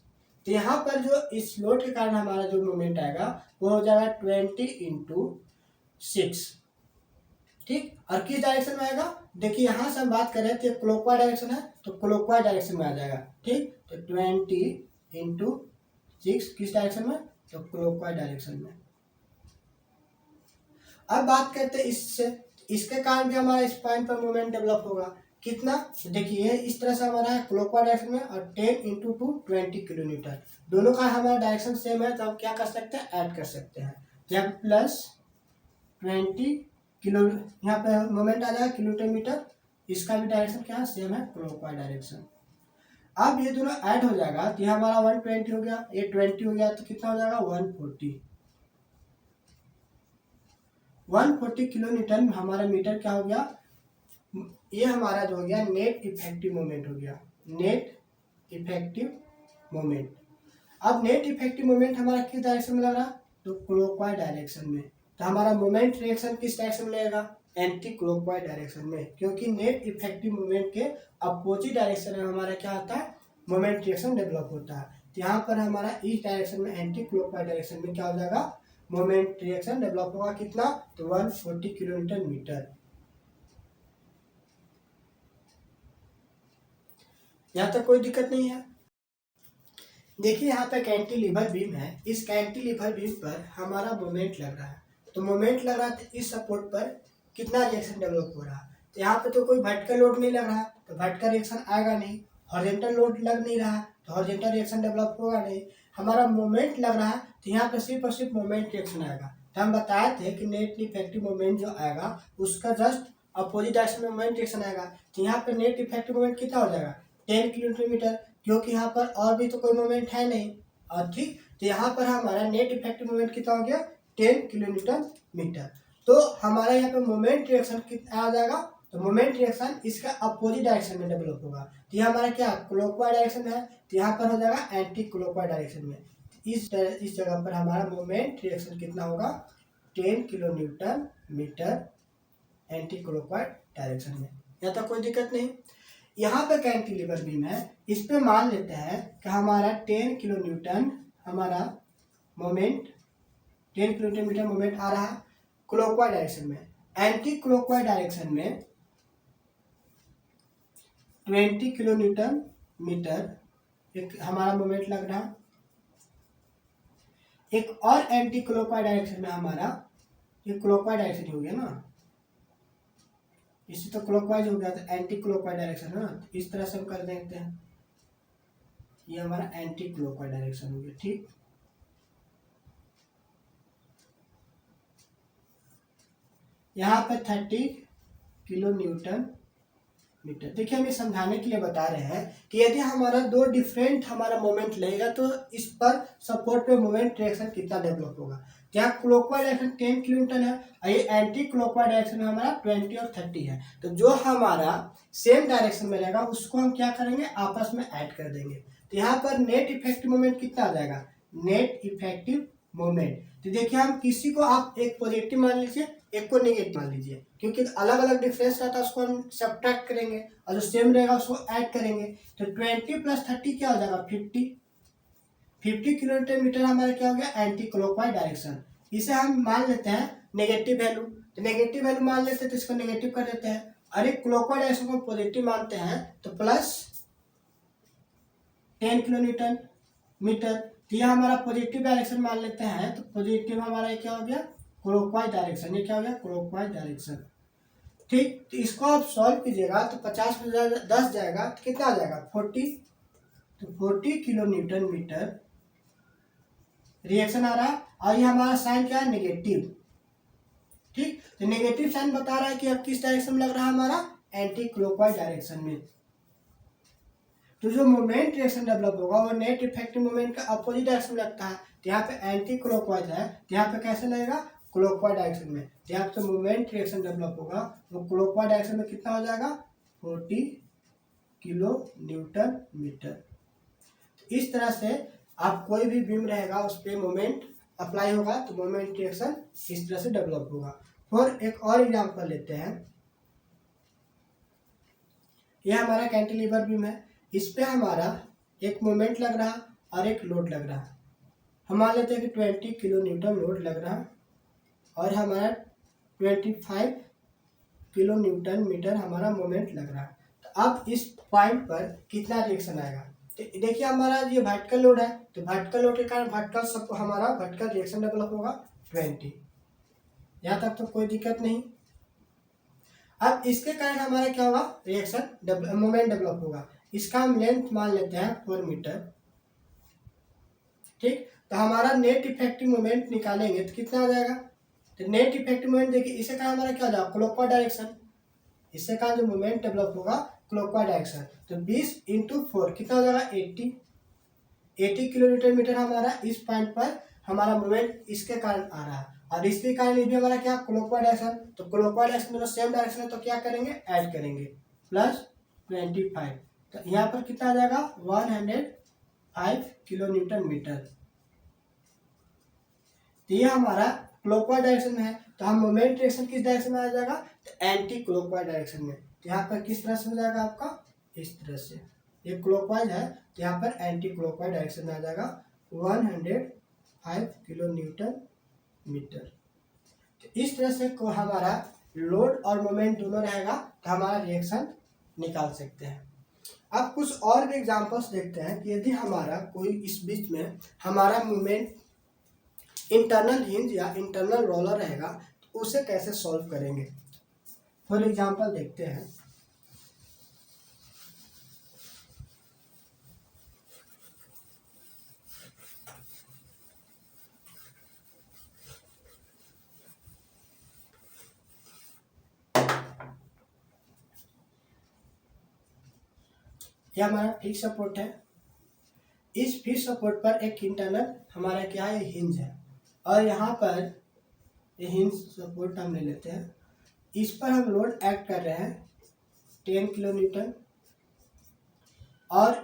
तो यहाँ पर जो इस लोड के कारण हमारा जो मोमेंट आएगा वो हो जाएगा 20 × 6, ठीक। और किस डायरेक्शन में आएगा, देखिए यहाँ से हम बात करें तो क्लॉकवाइज डायरेक्शन है तो क्लॉकवाइज डायरेक्शन में आ जाएगा, ठीक। तो 20 × 6 किस डायरेक्शन में, तो क्लॉकवाइज डायरेक्शन में। अब बात करते हैं इससे, इसके कारण भी हमारा इस पॉइंट पर मोमेंट डेवलप होगा, कितना, देखिए इस तरह से हमारा है क्लॉकवाइज डायरेक्शन में और 10 × 2 20 किलोमीटर, दोनों का हमारा डायरेक्शन सेम है तो हम क्या कर सकते हैं, ऐड कर सकते हैं। जब प्लस 20 किलो, यहाँ पे मोमेंट आ जाएगा किलोमीटर मीटर, इसका भी डायरेक्शन क्या है, सेम है, क्लॉकवाइज डायरेक्शन। अब ये दोनों ऐड हो जाएगा तो ये हमारा 120 हो गया, ये 20 हो गया तो कितना हो जाएगा 140 किलोमीटर हमारा मीटर क्या हो गया, ये हमारा जो हो गया नेट इफेक्टिव मोमेंट हो गया, नेट इफेक्टिव मोमेंट। अब नेट इफेक्टिव मोमेंट हमारा किस डायरेक्शन में लग रहा, तो क्लॉकवाइज डायरेक्शन में। तो हमारा मोमेंट रिएक्शन किस डायरेक्शन में लगेगा, एंटी क्लॉकवाइज डायरेक्शन में, क्योंकि नेट इफेक्टिव मोमेंट के अपोजिट डायरेक्शन में हमारा क्या होता है, मोमेंट रिएक्शन डेवलप होता है। तो यहाँ पर हमारा इस डायरेक्शन में एंटी क्लॉकवाइज डायरेक्शन में क्या हो जाएगा, मोमेंट रिएक्शन डेवलप होगा, कितना, तो 140 किलोमीटर मीटर। यहाँ तक कोई दिक्कत नहीं है। देखिए यहाँ पे कैंटिलीवर बीम है, इस कैंटिलीवर बीम पर हमारा मोमेंट लग रहा है, तो मोमेंट लग रहा है तो इस सपोर्ट पर कितना रिएक्शन डेवलप हो रहा है, तो यहाँ पे तो कोई वर्टिकल लोड नहीं लग रहा तो वर्टिकल रिएक्शन आएगा नहीं, हॉरिजॉन्टल लोड लग नहीं रहा तो हॉरिजॉन्टल रिएक्शन डेवलप होगा नहीं। हमारा मोमेंट लग रहा है तो यहाँ पे सिर्फ और सिर्फ मोमेंट रिएक्शन आएगा। तो हम बताए थे कि नेट इफेक्टिव मोमेंट जो आएगा उसका जस्ट अपोजिट डायरेक्शन में मोमेंट रिएक्शन आएगा। तो यहाँ पे नेट इफेक्टिव मोमेंट कितना हो जाएगा 10 किलोमीटर मीटर, क्योंकि यहाँ पर और भी तो कोई मोमेंट है नहीं, और ठीक। तो यहाँ पर हमारा नेट इफेक्टिव मोमेंट कितना हो गया 10 किलोमीटर मीटर। तो हमारा यहाँ पे मोमेंट रिएक्शन कितना आ जाएगा, तो मोमेंट रिएक्शन इसका अपोजिट डायरेक्शन में डेवलप होगा। तो ये हमारा क्या क्लॉकवाइज डायरेक्शन है, तो यहाँ पर हो जाएगा एंटी क्लॉकवाइज डायरेक्शन में। इस जगह पर हमारा मोमेंट रिएक्शन कितना होगा 10 kilo newton metre anti clockwise direction में। यहाँ तक कोई दिक्कत नहीं। यहाँ पे कैंटिलीवर बीम है, इस पे मान लेते हैं कि हमारा 10 किलो न्यूटन हमारा moment 10 kilo newton metre moment आ रहा है क्लॉकवाइज डायरेक्शन में। एंटी क्लॉकवाइज डायरेक्शन में 20 किलो न्यूटन मीटर एक हमारा मोमेंट लग रहा है। एक और एंटी क्लॉकवाइज डायरेक्शन में हमारा, ये क्लॉकवाइज डायरेक्शन हो गया ना, इसी तो क्लॉकवाइज हो गया, तो एंटी क्लॉकवाइज डायरेक्शन है ना, इस तरह से हम कर देते हैं, ये हमारा एंटी क्लॉकवाइज डायरेक्शन हो गया। ठीक, यहाँ पे 30 किलो न्यूटन मीटर। देखिए हम ये समझाने के लिए बता रहे हैं कि यदि हमारा दो डिफरेंट हमारा मोमेंट लगेगा तो इस पर सपोर्ट पे मोमेंट रिएक्शन कितना डेवलप होगा। यहाँ क्लॉकवाइज डायरेक्शन 10 किलो न्यूटन है और ये एंटी क्लॉकवाइज डायरेक्शन में हमारा 20 और 30 है। तो जो हमारा सेम डायरेक्शन में रहेगा उसको हम क्या करेंगे, आपस में ऐड कर देंगे। तो यहाँ पर नेट इफेक्टिव मोमेंट कितना आ जाएगा, नेट इफेक्टिव मोमेंट। तो देखिए हम किसी को आप एक पॉजिटिव मान लीजिए, एक को नेगेटिव मान लीजिए, क्योंकि अलग अलग डिफरेंस रहता है उसको हम सब्ट्रैक्ट करेंगे और जो सेम रहेगा उसको ऐड करेंगे। तो 20 + 30 क्या हो जाएगा, 50 किलो न्यूटन मीटर हमारा क्या हो गया, एंटी क्लॉकवाइज डायरेक्शन। इसे हम मान लेते हैं नेगेटिव वैल्यू, तो नेगेटिव वैल्यू मान लेते हैं तो इसको नेगेटिव कर देते हैं। अरे क्लॉकवाइज डायरेक्शन को पॉजिटिव मानते हैं तो +10 किलो न्यूटन मीटर। तो यह हमारा पॉजिटिव डायरेक्शन मान लेते हैं, तो पॉजिटिव हमारा क्या हो गया, क्लॉकवाइज डायरेक्शन। ये क्या हो गया, क्लॉकवाइज डायरेक्शन। ठीक, तो इसको आप सॉल्व कीजिएगा तो 50 में 10 जाएगा तो कितना आ जाएगा, 40। तो 40 किलो न्यूटन मीटर रिएक्शन आ रहा है और ये हमारा साइन क्या है, नेगेटिव। ठीक, तो नेगेटिव साइन बता रहा है कि अब किस डायरेक्शन में लग रहा है, हमारा एंटी क्लॉकवाइज डायरेक्शन में। तो जो मोमेंट रिएक्शन डेवलप होगा वो नेट इफेक्टिव मोमेंट का अपोजिट डायरेक्शन में लगता है। तो यहाँ पे एंटी क्लॉकवाइज है, तो यहाँ पे कैसे लगेगा, क्लॉकवाइज डायरेक्शन में। तो यहाँ पे मोमेंट रिएक्शन डेवलप होगा वो क्लॉकवाइज डायरेक्शन में कितना हो जाएगा, 40 किलो न्यूटन मीटर। इस तरह से आप कोई भी बीम रहेगा उस पर मोमेंट अप्लाई होगा तो मोमेंट रिएक्शन इस तरह से डेवलप होगा। और एक और एग्जांपल लेते हैं, यह हमारा कैंटिलीवर बीम है, इस पे हमारा एक मोमेंट लग रहा और एक लोड लग रहा। हम मान लेते हैं कि 20 किलो न्यूटन लोड लग रहा और हमारा 25 किलो न्यूटन मीटर हमारा मोमेंट लग रहा। तो अब इस पॉइंट पर कितना रिएक्शन आएगा, तो देखिए हमारा ये वर्टिकल लोड है, तो वर्टिकल लोड के कारण हमारा वर्टिकल रिएक्शन डेवलप होगा 20। यहाँ तक तो कोई दिक्कत नहीं। अब इसके कारण हमारा क्या होगा, रिएक्शन मोमेंट डेवलप होगा। इसका हम लेंथ मान लेते हैं 4 मीटर। ठीक, तो हमारा नेट इफेक्टिव मोमेंट निकालेंगे तो कितना आ जाएगा, तो नेट इफेक्टिव मोमेंट देखिए इससे कारण हमारा क्या हो जाएगा, क्लॉकवाइज डायरेक्शन। इससे कारण जो मोमेंट डेवलप होगा क्लॉकवाइज डायरेक्शन। तो 20 × 4 कितना हो जाएगा, 80 किलो न्यूटन मीटर हमारा इस पॉइंट पर हमारा मोमेंट इसके कारण आ रहा है और इसके कारण ये भी हमारा क्या, क्लॉकवाइज डायरेक्शन। तो क्लॉकवाइज डायरेक्शन दोनों सेम डायरेक्शन है तो क्या करेंगे, ऐड करेंगे, +25। तो यहाँ पर कितना आ जाएगा, 105 किलो न्यूटन मीटर। तो ये हमारा क्लॉकवाइज डायरेक्शन में है, तो हम मोमेंट डायरेक्शन किस डायरेक्शन में आ जाएगा, तो एंटी क्लॉकवाइज डायरेक्शन में। तो यहाँ पर किस तरह से हो जाएगा आपका, इस तरह से। ये क्लॉकवाइज है तो यहाँ पर एंटी क्लॉकवाइज डायरेक्शन में आ जाएगा 105 किलो न्यूटन मीटर। तो इस तरह से को हमारा लोड और मोमेंट दोनों रहेगा तो हमारा रिएक्शन निकाल सकते हैं। अब कुछ और भी एग्जांपल्स देखते हैं कि यदि हमारा कोई इस बीच में हमारा मोमेंट इंटरनल हिंज या इंटरनल रोलर रहेगा तो उसे कैसे सॉल्व करेंगे। फॉर एग्जांपल देखते हैं, यह हमारा फिक्स सपोर्ट है। इस फिक्स सपोर्ट पर एक इंटरनल हमारा क्या है, हिंज है और यहाँ पर ये हिंज सपोर्ट हम ले लेते हैं। इस पर हम लोड ऐड कर रहे हैं 10 किलो न्यूटन और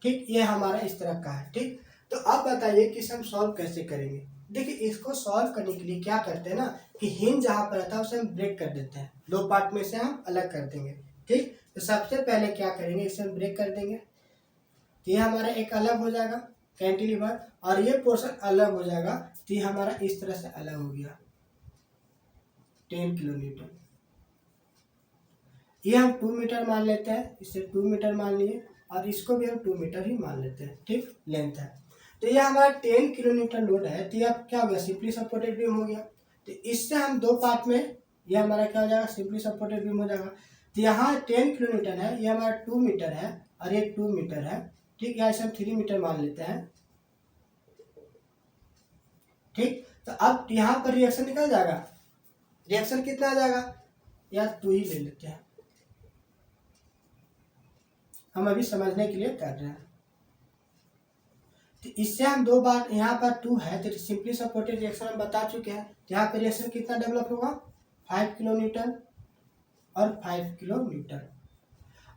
ठीक ये हमारा इस तरह का है। ठीक, तो अब बताइए कि इसे हम सॉल्व कैसे करेंगे। देखिए इसको सॉल्व करने के लिए क्या करते हैं ना कि हिंज जहाँ पर रहता है उसे हम ब्रेक कर देते हैं, दो पार्ट में से हम अलग कर देंगे। ठीक, तो सबसे पहले क्या करेंगे, इसे हम ब्रेक कर देंगे। तो ये हमारा एक अलग हो जाएगा कैंटिलीवर, और ये पोर्शन अलग हो जाएगा। तो ये हमारा इस तरह से अलग हो गया 10 किलो न्यूटन। ये हम 2 मीटर मान लेते हैं, इसे 2 मीटर मान लिए, और इसको भी हम 2 मीटर ही मान लेते हैं। ठीक, लेंथ है। तो ये हमारा 10 किलो न्यूटन लोड है। तो ये अब क्या हो गया, सिंपली सपोर्टेड बीम हो गया। तो इससे हम दो पार्ट में, ये हमारा क्या हो जाएगा, सिंपली सपोर्टेड बीम हो जाएगा। तो यहाँ 10 किलो न्यूटन है, ये हमारा 2 मीटर है, और ये 2 मीटर है। ठीक, यहाँ से हम 3 मीटर मान लेते हैं। ठीक, तो अब यहाँ पर रिएक्शन निकल जाएगा। रिएक्शन कितना आ जाएगा, या 2 ही ले लेते हैं, हम अभी समझने के लिए कर रहे हैं। तो इससे हम दो बार, यहाँ पर 2 है तो सिंपली सपोर्टेड रिएक्शन हम बता चुके हैं। तो यहाँ पर रिएक्शन कितना डेवलप होगा, 5 किलो न्यूटन और 5 किलो न्यूटन।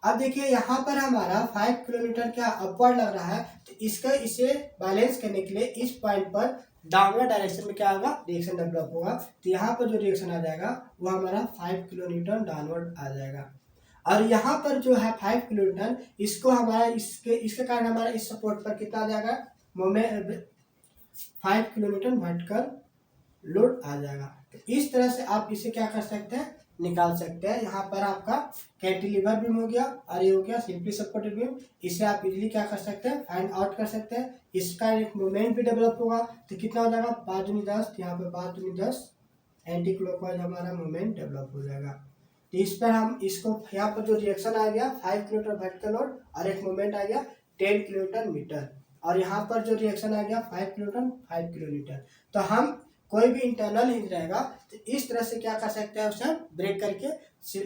अब देखिए यहाँ पर हमारा 5 किलो न्यूटन क्या अपवर्ड लग रहा है, तो इसका इसे बैलेंस करने के लिए इस पॉइंट पर डाउनवर्ड डायरेक्शन में क्या होगा, रिएक्शन डेवलप होगा। तो यहाँ पर जो रिएक्शन आ जाएगा वो हमारा 5 किलो न्यूटन डाउनवर्ड आ जाएगा। और यहाँ पर जो है 5 किलो न्यूटन, इसको हमारा इसके कारण हमारा इस सपोर्ट पर कितना आ जाएगा, moment 5 kilo newton vertical load आ जाएगा। तो इस तरह से आप इसे क्या कर सकते हैं, निकाल सकते हैं। यहाँ पर आपका कैंटिलीवर बीम हो गया, और ये हो गया सिंपली सपोर्टेड बीम। इसे आप इजीली क्या कर सकते हैं, फाइंड आउट कर सकते हैं। इसका एक मोमेंट भी डेवलप होगा। तो कितना हो जाएगा, 5 दूनी 10, यहाँ पे 5 दूनी 10 एंटी क्लॉकवाइज हमारा मोमेंट डेवलप हो जाएगा। तो इस पर हम इसको, यहाँ पर जो रिएक्शन आ गया 5 किलोमीटर वर्टिकल लोड, और एक मोमेंट आ गया 10 किलोमीटर मीटर, और यहाँ पर जो रिएक्शन आ गया 5 किलोमीटर 5 किलो न्यूटन। तो हम कोई भी इंटरनल हिंज रहेगा तो इस तरह से क्या कर सकते हैं, उसे ब्रेक करके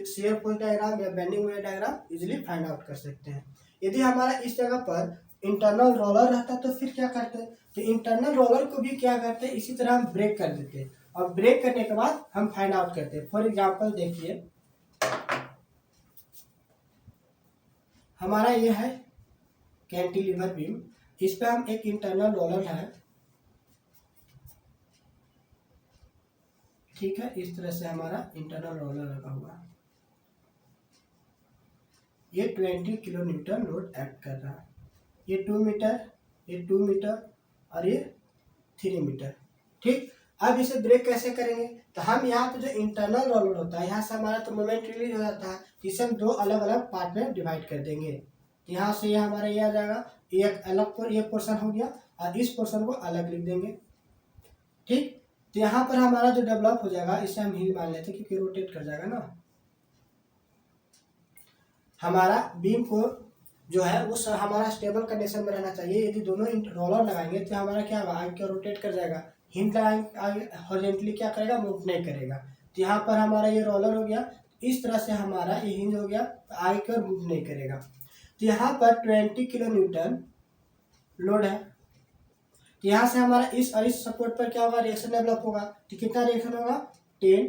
शियर फोर्स डायग्राम या bending moment diagram easily find out कर सकते हैं। यदि हमारा इस जगह पर इंटरनल रोलर रहता तो फिर क्या करते हैं, तो इंटरनल रोलर को भी क्या करते हैं, इसी तरह हम ब्रेक कर देते हैं, और ब्रेक करने के बाद हम फाइंड आउट करते हैं। फॉर एग्जाम्पल देखिए, हमारा ये है कैंटिलीवर बीम, इस पे हम एक इंटरनल रोलर है। ठीक है, इस तरह से हमारा इंटरनल रोलर लगा हुआ है। ये 20 किलो न्यूटन लोड एक्ट कर रहा है। ये 2 मीटर, ये 2 मीटर, और ये 3 मीटर। ठीक, अब इसे ब्रेक कैसे करेंगे, तो हम यहाँ पे जो इंटरनल रोलर होता है, यहाँ से हमारा तो मोमेंट रिलीज हो जाता है। इसे हम दो अलग अलग पार्ट में डिवाइड कर देंगे। यहाँ से ये हमारा ये आ जाएगा, एक अलग पर एक पोर्शन हो गया, और इस पोर्शन को अलग लिख देंगे। ठीक, तो यहाँ पर हमारा जो डेवलप हो जाएगा, इसे हम हिल मान लेते हैं क्योंकि रोटेट कर जाएगा ना। हमारा बीम को जो है वो हमारा स्टेबल कंडीशन में रहना चाहिए। यदि दोनों रोलर लगाएंगे तो हमारा क्या होगा, आगे रोटेट कर जाएगा। हिंज लगाएंगे हॉरिजॉन्टली क्या करेगा, मूव नहीं करेगा। तो यहाँ पर हमारा ये रोलर हो गया, इस तरह से हमारा ये हिंज हो गया, तो आगे की ओर मूव नहीं करेगा। तो यहाँ पर 20 किलो न्यूटन लोड है। तो यहाँ से हमारा इस और इस सपोर्ट पर क्या होगा, रिएक्शन डेवलप होगा। तो कितना रिएक्शन होगा, 10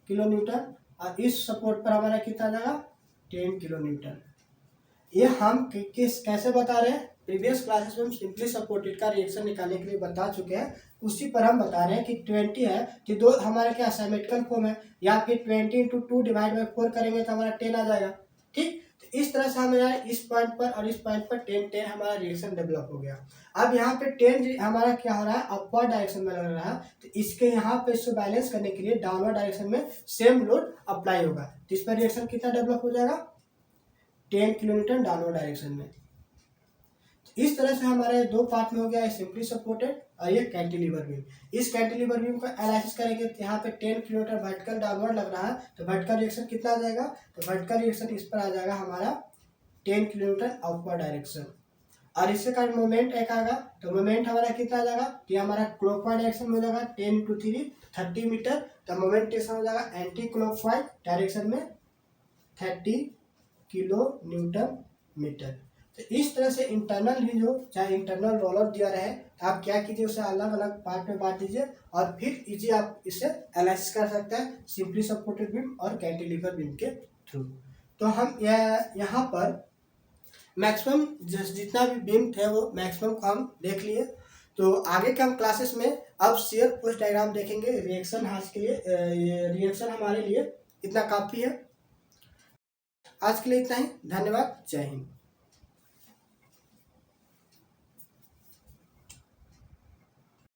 किलो न्यूटन, और इस सपोर्ट पर हमारा कितना जाएगा, 10 किलो न्यूटन। ये हम किस कैसे बता रहे हैं, प्रीवियस क्लासेस में हम सिंपली सपोर्टेड का रिएक्शन निकालने के लिए बता चुके हैं। उसी पर हम बता रहे हैं कि 20 है कि दो हमारा क्या सिमेट्रिकल फॉर्म है, या फिर 20 × 2 डिवाइड बाई 4 करेंगे तो हमारा 10 आ जाएगा। ठीक, तो इस तरह से हमारा इस पॉइंट पर और इस पॉइंट पर 10 हमारा रिएक्शन डेवलप हो गया। अब यहाँ पे 10 हमारा क्या हो रहा है, अपवर्ड डायरेक्शन में लग रहा है। तो इसके यहाँ पे इसको बैलेंस करने के लिए डाउनवर्ड डायरेक्शन में सेम लोड अप्लाई होगा। तो इस पर रिएक्शन कितना डेवलप हो जाएगा, 10 किलो न्यूटन डाउनवर्ड डायरेक्शन में। इस तरह से हमारे दो पार्ट में हो गया, सिंपली सपोर्टेड और ये कैंटिलीवर बीम। इस कैंटिलीवर बीम को एनालिसिस करेंगे तो यहाँ पे 10 किलोमीटर वर्टिकल डाउनवर्ड लग रहा है, तो वर्टिकल रिएक्शन कितना आ जाएगा, तो वर्टिकल रिएक्शन इस पर आ जाएगा हमारा 10 किलोमीटर अपवर्ड डायरेक्शन। और इसके कारण मोमेंट एक आएगा, तो मोमेंट हमारा कितना आ जाएगा, तो हमारा क्लॉकवाइज डायरेक्शन में हो जाएगा 10 × 3 30 मीटर। तो मोमेंट हो जाएगा एंटी क्लॉकवाइज डायरेक्शन में 30 किलो न्यूटन मीटर। तो इस तरह से इंटरनल हिंज हो चाहे इंटरनल रोलर दिया रहे, तो आप क्या कीजिए, उसे अलग अलग पार्ट में बांट दीजिए, और फिर इजी आप इसे एनालिसिस कर सकते हैं सिंपली सपोर्टेड बीम और कैंटिलीवर बीम के थ्रू। तो हम यहाँ पर मैक्सिमम जितना भी बीम थे वो मैक्सिमम को हम देख लिए। तो आगे के हम क्लासेस में अब शेयर पोस्ट डायग्राम देखेंगे। रिएक्शन आज के लिए ये रिएक्शन हमारे लिए इतना काफ़ी है। आज के लिए इतना ही। धन्यवाद। जय हिंद।